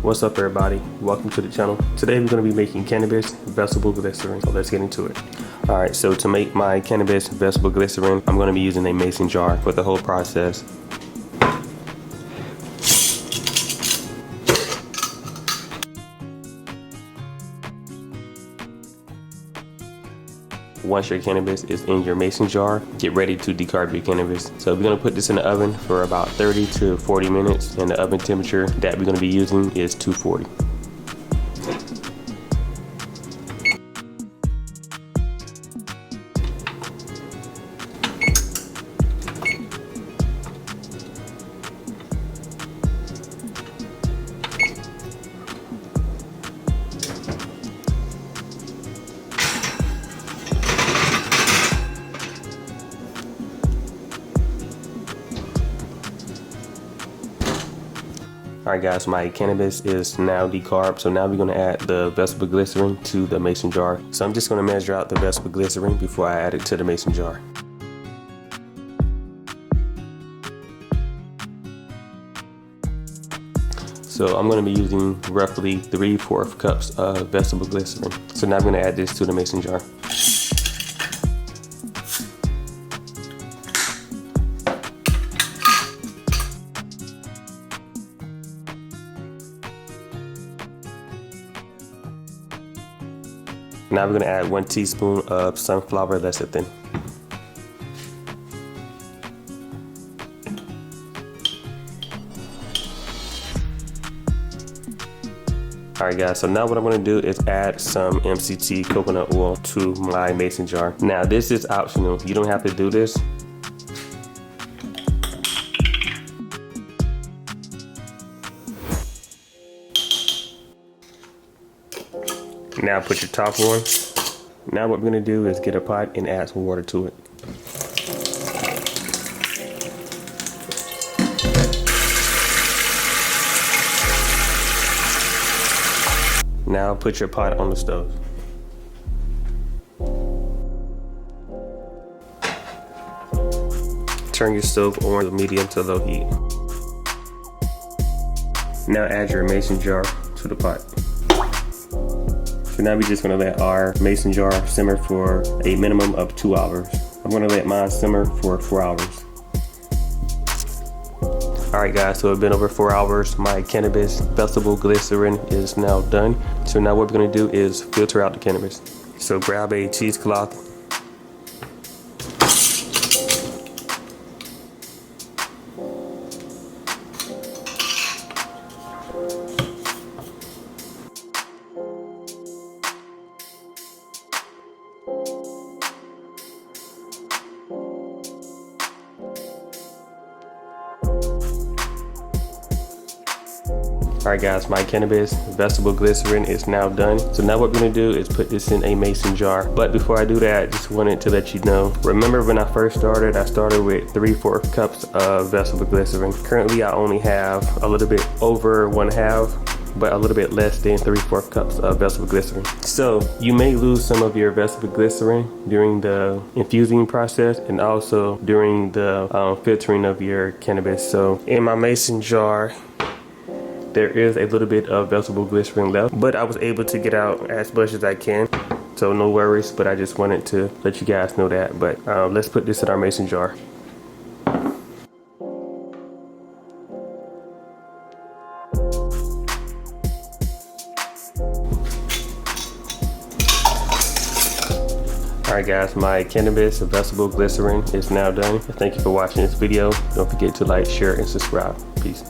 What's up everybody, welcome to the channel. Today we're going to be making cannabis vegetable glycerin, so let's get into it. Alright, so to make my cannabis vegetable glycerin, I'm going to be using a mason jar for the whole process. Once your cannabis is in your mason jar, get ready to decarb your cannabis. So we're going to put this in the oven for about 30 to 40 minutes, and the oven temperature that we're going to be using is 240. Alright guys, my cannabis is now decarbed, so now we're going to add the vegetable glycerin to the mason jar. So I'm just going to measure out the vegetable glycerin before I add it to the mason jar. So I'm going to be using roughly 3/4 cups of vegetable glycerin. So now I'm going to add this to the mason jar. Now we're going to add 1 teaspoon of sunflower lecithin. Alright guys, so now what I'm going to do is add some MCT coconut oil to my mason jar. Now this is optional, you don't have to do this. Now put your top on. Now what we're going to do is get a pot and add some water to it. Now put your pot on the stove. Turn your stove on to medium to low heat. Now add your mason jar to the pot. So now we're just going to let our mason jar simmer for a minimum of 2 hours. I'm going to let mine simmer for 4 hours. Alright guys, so it's been over 4 hours. My cannabis vegetable glycerin is now done. So now what we're going to do is filter out the cannabis. So grab a cheesecloth. Alright guys, my cannabis vegetable glycerin is now done. So now what we're going to do is put this in a mason jar. But before I do that, I just wanted to let you know, remember when I first started, I started with 3/4 cups of vegetable glycerin. Currently I only have a little bit over 1/2, but a little bit less than 3/4 cups of vegetable glycerin. So you may lose some of your vegetable glycerin during the infusing process and also during the filtering of your cannabis. So in my mason jar, there is a little bit of vegetable glycerin left, but I was able to get out as much as I can, so no worries. But I just wanted to let you guys know that. But let's put this in our mason jar. Alright guys, my cannabis vegetable glycerin is now done. Thank you for watching this video. Don't forget to like, share, and subscribe. Peace.